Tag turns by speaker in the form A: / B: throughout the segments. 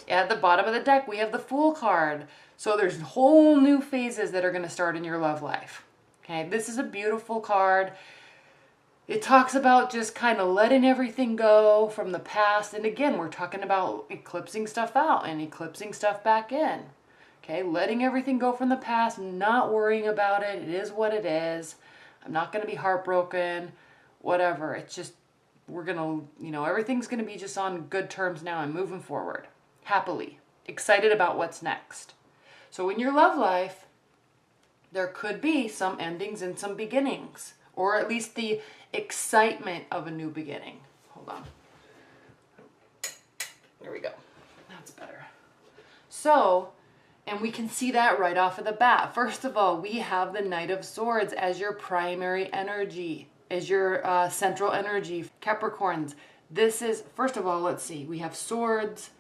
A: At the bottom of the deck, we have the Fool card. So there's whole new phases that are going to start in your love life. Okay, this is a beautiful card. It talks about just kind of letting everything go from the past. And again, we're talking about eclipsing stuff out and eclipsing stuff back in. Okay, letting everything go from the past, not worrying about it. It is what it is. I'm not going to be heartbroken, whatever. It's just, we're going to, you know, everything's going to be just on good terms now and moving forward. Happily. Excited about what's next. So in your love life, there could be some endings and some beginnings. Or at least the excitement of a new beginning. Hold on. There we go. That's better. So, and we can see that right off of the bat. First of all, we have the Knight of Swords as your primary energy, as your central energy. Capricorns, this is, first of all, let's see. We have swords.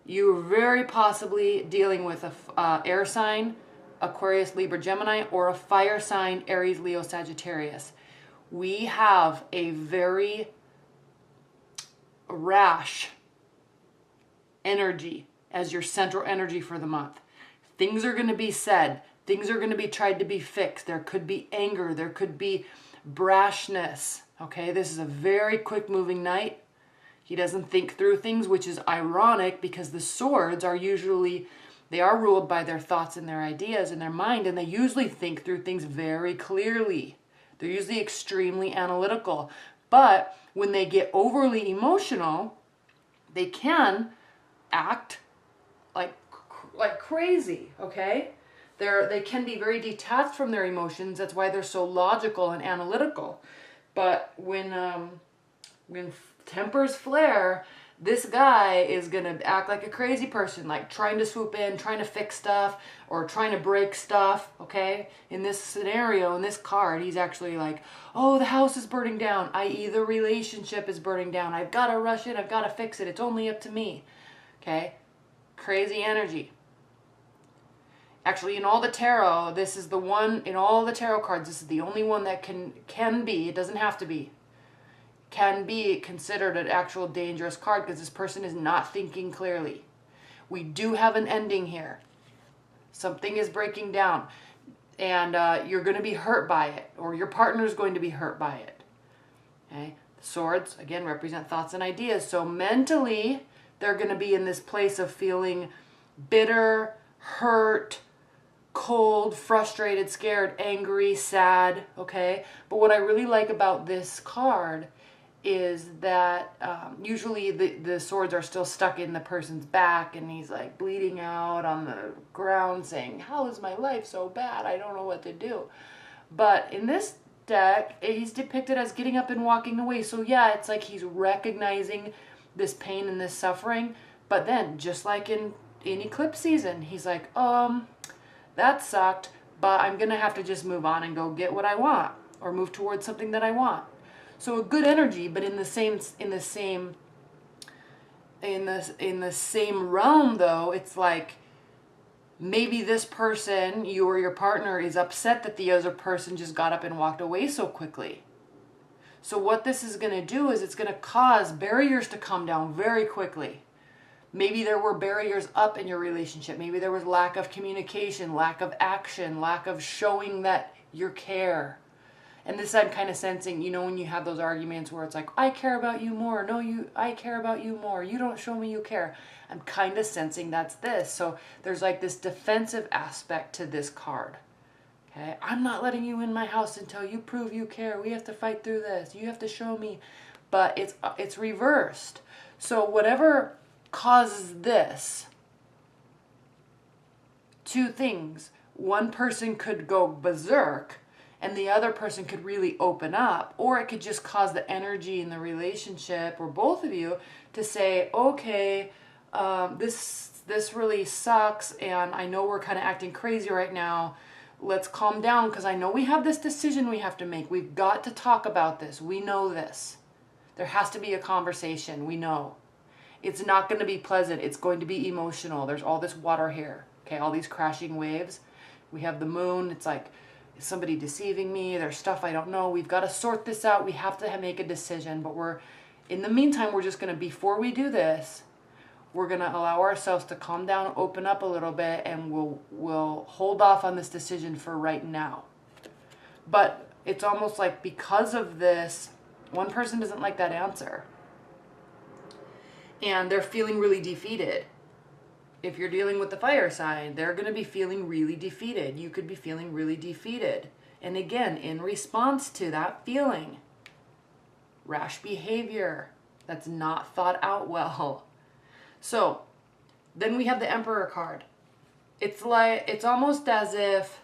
A: You're very possibly dealing with a air sign, Aquarius, Libra, Gemini, or a fire sign, Aries, Leo, Sagittarius. We have a very rash energy as your central energy for the month. Things are going to be said. Things are going to be tried to be fixed. There could be anger. There could be brashness. Okay, this is a very quick moving knight. He doesn't think through things, which is ironic because the swords are usually, they are ruled by their thoughts and their ideas and their mind, and they usually think through things very clearly. They're usually extremely analytical. But when they get overly emotional, they can act like crazy, okay? They can be very detached from their emotions. That's why they're so logical and analytical. But when tempers flare, this guy is going to act like a crazy person, like trying to swoop in, trying to fix stuff, or trying to break stuff, okay? In this scenario, in this card, he's actually like, oh, the house is burning down, i.e. the relationship is burning down. I've got to rush in, I've got to fix it. It's only up to me, okay? Crazy energy. Actually, in all the tarot, this is the one, in all the tarot cards, this is the only one that can be, it doesn't have to be, can be considered an actual dangerous card because this person is not thinking clearly. We do have an ending here. Something is breaking down and you're going to be hurt by it, or your partner is going to be hurt by it. Okay? Swords, again, represent thoughts and ideas. So mentally, they're going to be in this place of feeling bitter, hurt, cold, frustrated, scared, angry, sad, okay? But what I really like about this card is that usually the swords are still stuck in the person's back and he's like bleeding out on the ground saying, how is my life so bad? I don't know what to do. But in this deck, he's depicted as getting up and walking away. So yeah, it's like he's recognizing this pain and this suffering. But then, just like in eclipse season, he's like, that sucked, but I'm gonna have to just move on and go get what I want, or move towards something that I want. So a good energy, but in the same realm though, it's like maybe this person, you or your partner, is upset that the other person just got up and walked away so quickly. So what this is gonna do is it's gonna cause barriers to come down very quickly. Maybe there were barriers up in your relationship. Maybe there was lack of communication, lack of action, lack of showing that you care. And this I'm kind of sensing, you know, when you have those arguments where it's like, I care about you more. No, I care about you more. You don't show me you care. I'm kind of sensing that's this. So there's like this defensive aspect to this card. Okay, I'm not letting you in my house until you prove you care. We have to fight through this. You have to show me. But it's reversed. So whatever causes this, two things. One person could go berserk and the other person could really open up, or it could just cause the energy in the relationship or both of you to say, okay, this really sucks and I know we're kind of acting crazy right now. Let's calm down because I know we have this decision we have to make. We've got to talk about this. We know this. There has to be a conversation. We know. It's not going to be pleasant. It's going to be emotional. There's all this water here. Okay, all these crashing waves. We have the moon. It's like, is somebody deceiving me? There's stuff I don't know. We've got to sort this out. We have to make a decision. But in the meantime, we're just going to, before we do this, we're going to allow ourselves to calm down, open up a little bit, and we'll hold off on this decision for right now. But it's almost like because of this, one person doesn't like that answer. And they're feeling really defeated. If you're dealing with the fire sign, they're going to be feeling really defeated. You could be feeling really defeated. And again, in response to that feeling, rash behavior that's not thought out well. So then we have the Emperor card. It's almost as if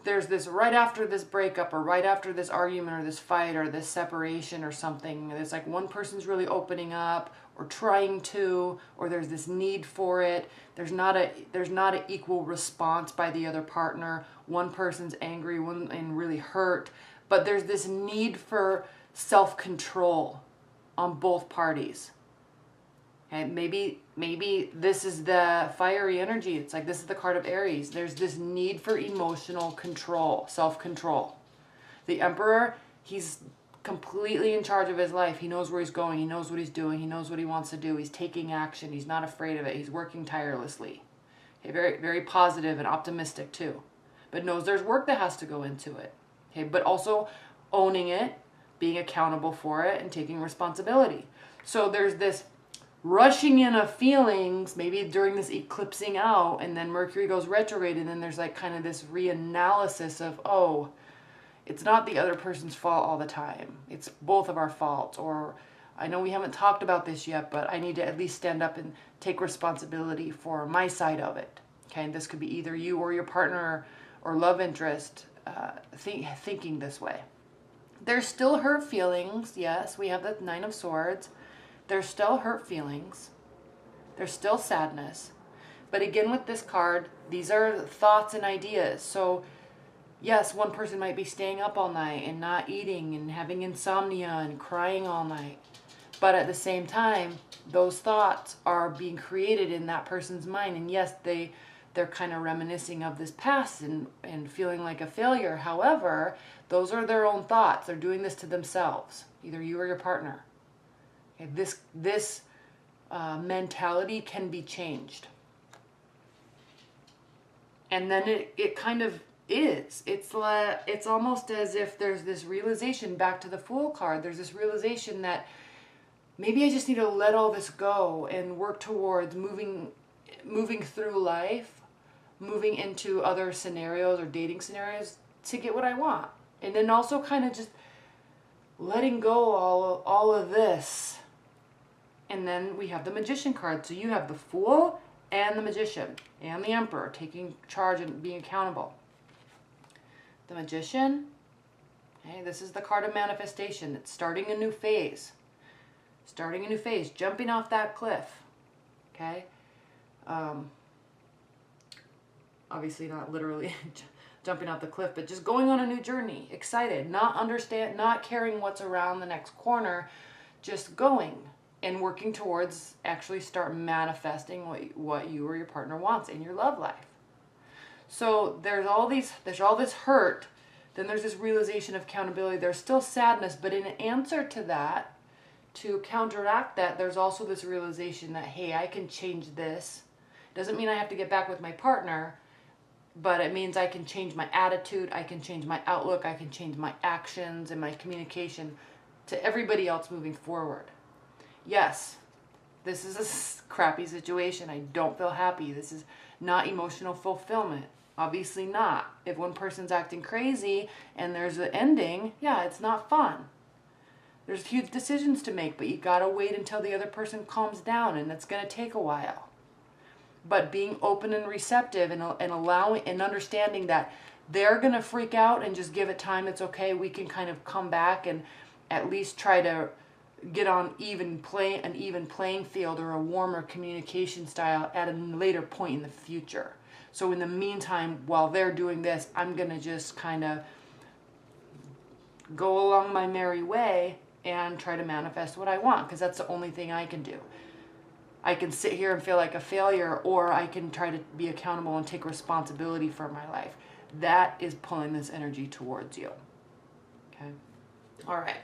A: there's this right after this breakup or right after this argument or this fight or this separation or something. There's like one person's really opening up or trying to, or there's this need for it. There's not an equal response by the other partner. One person's angry, one and really hurt, but there's this need for self-control on both parties. Okay, maybe this is the fiery energy. It's like this is the card of Aries. There's this need for emotional control, self-control. The Emperor, he's completely in charge of his life. He knows where he's going. He knows what he's doing. He knows what he wants to do. He's taking action. He's not afraid of it. He's working tirelessly. Okay, very, very positive and optimistic too. But knows there's work that has to go into it. Okay, but also owning it, being accountable for it, and taking responsibility. So there's this rushing in of feelings, maybe during this eclipsing out, and then Mercury goes retrograde, and then there's like kind of this reanalysis of, oh, it's not the other person's fault all the time. It's both of our faults. Or I know we haven't talked about this yet, but I need to at least stand up and take responsibility for my side of it. Okay, and this could be either you or your partner or love interest thinking this way. There's still hurt feelings. Yes, we have the Nine of Swords. There's still hurt feelings. There's still sadness. But again, with this card, these are thoughts and ideas. So yes, one person might be staying up all night and not eating and having insomnia and crying all night. But at the same time, those thoughts are being created in that person's mind. And yes, they're kind of reminiscing of this past and feeling like a failure. However, those are their own thoughts. They're doing this to themselves, either you or your partner. This mentality can be changed. And then it kind of is. It's almost as if there's this realization, back to the Fool card, there's this realization that maybe I just need to let all this go and work towards moving through life, moving into other scenarios or dating scenarios to get what I want. And then also kind of just letting go all of this. And then we have the Magician card. So you have the Fool and the Magician and the Emperor taking charge and being accountable. The Magician, okay, this is the card of manifestation. It's starting a new phase. Starting a new phase, jumping off that cliff. Okay? Obviously not literally jumping off the cliff, but just going on a new journey, excited, not caring what's around the next corner, just going and working towards actually start manifesting what you or your partner wants in your love life. So there's all this hurt, then there's this realization of accountability. There's still sadness, but in answer to that, to counteract that, there's also this realization that, hey, I can change this. Doesn't mean I have to get back with my partner, but it means I can change my attitude, I can change my outlook, I can change my actions and my communication to everybody else moving forward. Yes, this is a crappy situation. I don't feel happy. This is not emotional fulfillment. Obviously not. If one person's acting crazy and there's an ending, yeah, it's not fun. There's huge decisions to make, but you gotta wait until the other person calms down, and it's gonna take a while. But being open and receptive and allowing and understanding that they're gonna freak out and just give it time, it's okay. We can kind of come back and at least try to get on an even playing field or a warmer communication style at a later point in the future. So in the meantime, while they're doing this, I'm gonna just kind of go along my merry way and try to manifest what I want, because that's the only thing I can do. I can sit here and feel like a failure, or I can try to be accountable and take responsibility for my life. That is pulling this energy towards you. Okay? All right.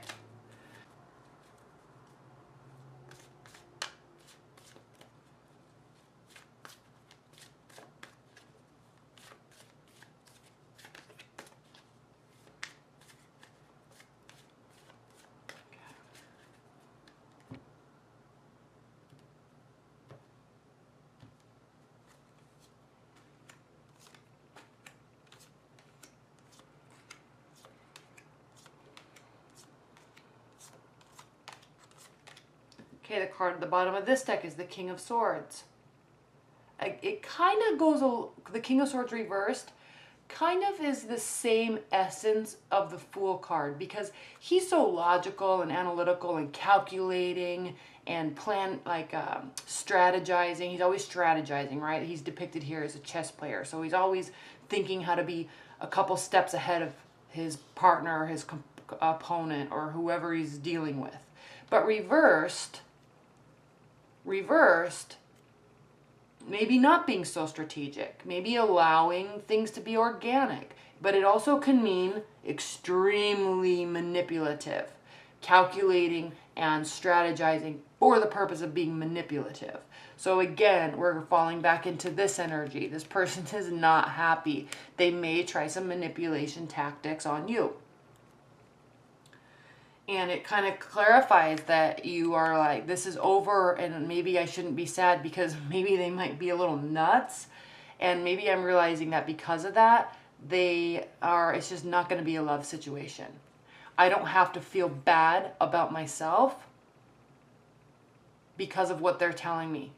A: Okay, the card at the bottom of this deck is the King of Swords. It kind of goes, the King of Swords reversed kind of is the same essence of the Fool card, because he's so logical and analytical and calculating and strategizing. He's always strategizing, right? He's depicted here as a chess player, so he's always thinking how to be a couple steps ahead of his partner or his opponent or whoever he's dealing with. But reversed, maybe not being so strategic, maybe allowing things to be organic, but it also can mean extremely manipulative, calculating and strategizing for the purpose of being manipulative. So again, we're falling back into this energy. This person is not happy. They may try some manipulation tactics on you. And it kind of clarifies that you are like, this is over, and maybe I shouldn't be sad because maybe they might be a little nuts. And maybe I'm realizing that because of that, it's just not going to be a love situation. I don't have to feel bad about myself because of what they're telling me,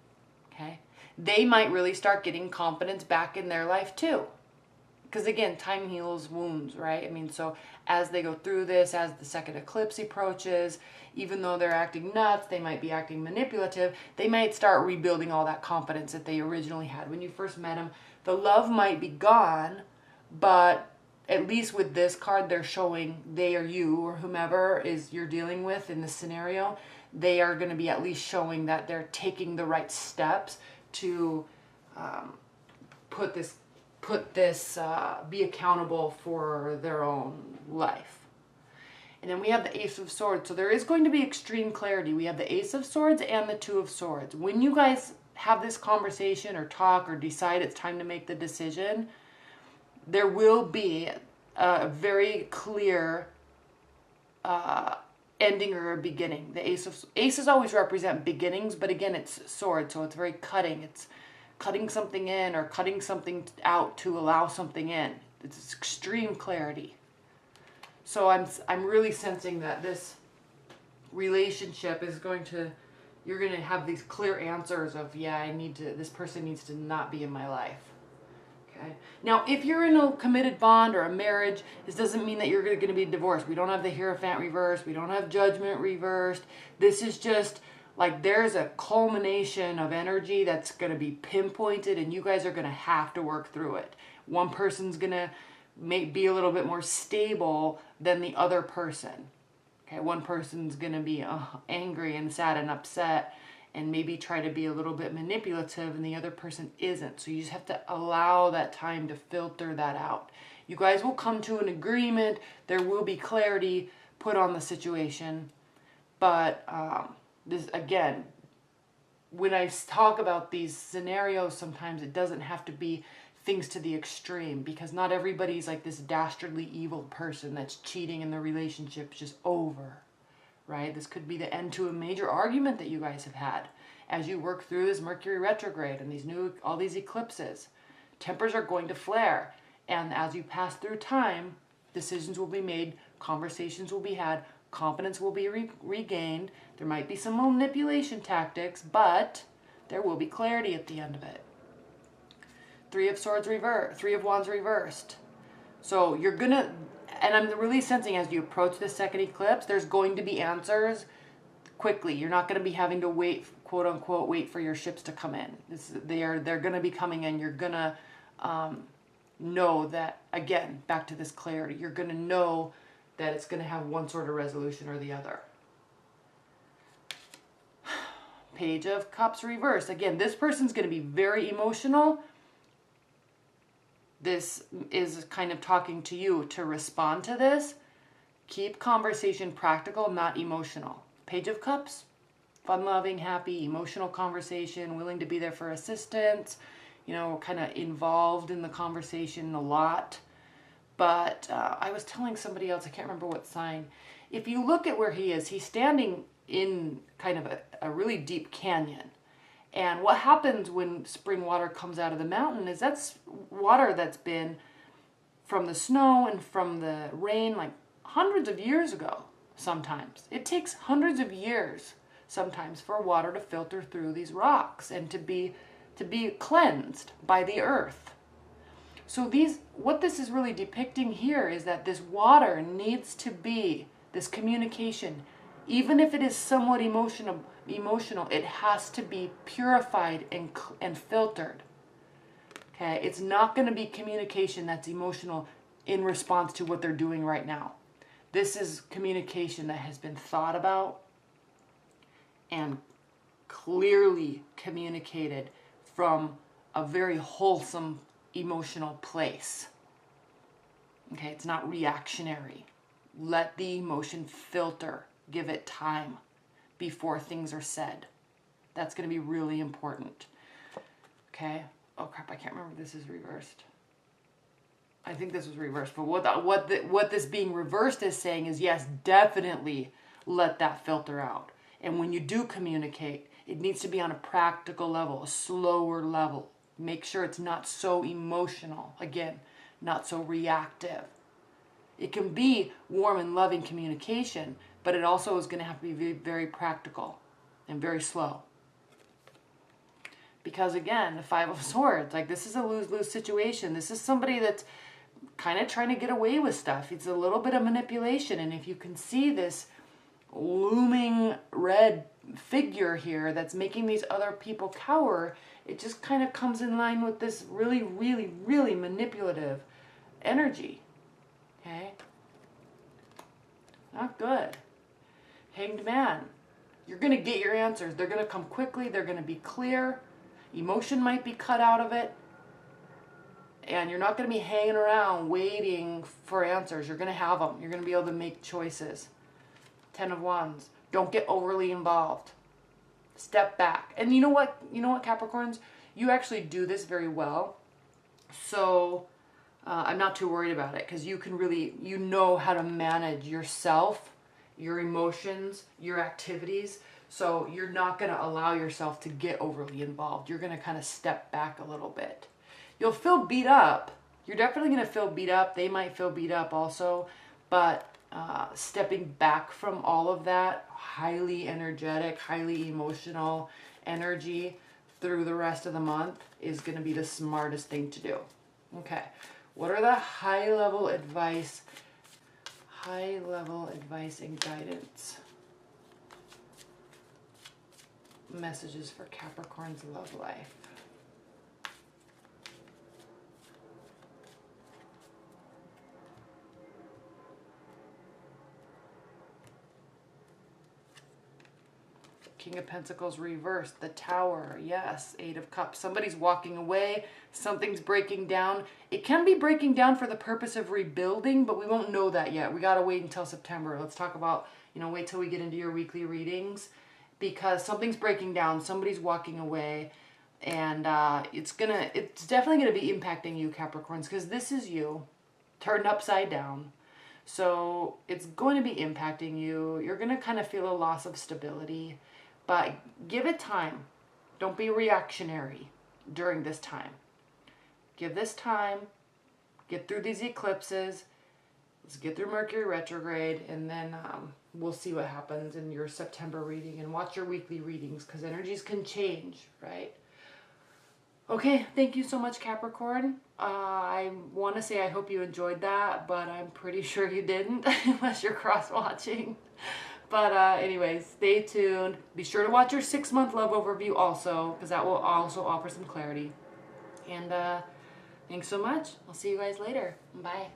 A: okay? They might really start getting confidence back in their life too. Because again, time heals wounds, right? I mean, so as they go through this, as the second eclipse approaches, even though they're acting nuts, they might be acting manipulative, they might start rebuilding all that confidence that they originally had when you first met them. The love might be gone, but at least with this card, they're showing they or you or whomever is you're dealing with in this scenario, they are going to be at least showing that they're taking the right steps to be accountable for their own life. And then we have the Ace of Swords. So there is going to be extreme clarity. We have the Ace of Swords and the Two of Swords. When you guys have this conversation or talk or decide it's time to make the decision, there will be a very clear ending or a beginning. The aces always represent beginnings, but again, it's sword, so it's very cutting. It's cutting something in or cutting something out to allow something in. It's extreme clarity. So I'm really sensing that this relationship is you're going to have these clear answers of, yeah, this person needs to not be in my life. Okay. Now, if you're in a committed bond or a marriage, this doesn't mean that you're going to be divorced. We don't have the Hierophant reversed. We don't have Judgment reversed. This is just like there's a culmination of energy that's going to be pinpointed, and you guys are going to have to work through it. One person's going to be a little bit more stable than the other person. Okay, one person's going to be angry and sad and upset and maybe try to be a little bit manipulative, and the other person isn't. So you just have to allow that time to filter that out. You guys will come to an agreement. There will be clarity put on the situation. But this, again, when I talk about these scenarios, sometimes it doesn't have to be things to the extreme, because not everybody's like this dastardly evil person that's cheating and the relationship's just over, right? This could be the end to a major argument that you guys have had as you work through this Mercury retrograde and all these eclipses. Tempers are going to flare, and as you pass through time, decisions will be made, conversations will be had, confidence will be regained. There might be some manipulation tactics, but there will be clarity at the end of it. Three of Swords reversed, Three of Wands reversed. So you're gonna, and I'm really sensing as you approach this second eclipse, there's going to be answers quickly. You're not going to be having to wait, quote unquote, wait for your ships to come in. They're going to be coming in. You're going to know that, again, back to this clarity, you're going to know that it's going to have one sort of resolution or the other. Page of Cups reversed. Again, this person's going to be very emotional. This is kind of talking to you to respond to this. Keep conversation practical, not emotional. Page of Cups, fun-loving, happy, emotional conversation, willing to be there for assistance, you know, kind of involved in the conversation a lot. But I was telling somebody else, I can't remember what sign, if you look at where he is, he's standing in kind of a really deep canyon. And what happens when spring water comes out of the mountain is that's water that's been from the snow and from the rain like hundreds of years ago sometimes. It takes hundreds of years sometimes for water to filter through these rocks and to be cleansed by the earth. So what this is really depicting here is that this water needs to be, this communication, even if it is somewhat emotional, it has to be purified and filtered. Okay, it's not going to be communication that's emotional in response to what they're doing right now. This is communication that has been thought about and clearly communicated from a very wholesome emotional place. Okay, it's not reactionary. Let the emotion filter. Give it time before things are said. That's going to be really important. Okay. Oh crap, I can't remember if this is reversed. I think this was reversed, but what this being reversed is saying is, yes, definitely let that filter out. And when you do communicate, it needs to be on a practical level, a slower level. Make sure it's not so emotional. Again, not so reactive. It can be warm and loving communication, but it also is going to have to be very, very practical and very slow. Because again, the Five of Swords, like this is a lose-lose situation. This is somebody that's kind of trying to get away with stuff. It's a little bit of manipulation. And if you can see this looming red figure here that's making these other people cower, it just kind of comes in line with this really, really, really manipulative energy. Okay? Not good. Hanged Man. You're going to get your answers. They're going to come quickly. They're going to be clear. Emotion might be cut out of it. And you're not going to be hanging around waiting for answers. You're going to have them. You're going to be able to make choices. 10 of Wands. Don't get overly involved. Step back. And you know what? You know what, Capricorns? You actually do this very well. So I'm not too worried about it because you can really, you know how to manage yourself, your emotions, your activities. So you're not going to allow yourself to get overly involved. You're going to kind of step back a little bit. You'll feel beat up. You're definitely going to feel beat up. They might feel beat up also. But stepping back from all of that highly energetic, highly emotional energy through the rest of the month is going to be the smartest thing to do. Okay. What are the high-level advice and guidance messages for Capricorn's love life? King of Pentacles reversed, the Tower, yes, 8 of Cups. Somebody's walking away, something's breaking down. It can be breaking down for the purpose of rebuilding, but we won't know that yet. We gotta wait until September. Let's talk about, wait till we get into your weekly readings, because something's breaking down, somebody's walking away, and it's definitely gonna be impacting you, Capricorns, because this is you, turned upside down. So it's going to be impacting you. You're gonna kind of feel a loss of stability. But give it time. Don't be reactionary during this time. Give this time. Get through these eclipses. Let's get through Mercury retrograde. And then we'll see what happens in your September reading. And watch your weekly readings because energies can change, right? Okay, thank you so much, Capricorn. I want to say I hope you enjoyed that, but I'm pretty sure you didn't unless you're cross-watching. But anyways, stay tuned. Be sure to watch your 6-month love overview also, because that will also offer some clarity. And thanks so much. I'll see you guys later. Bye.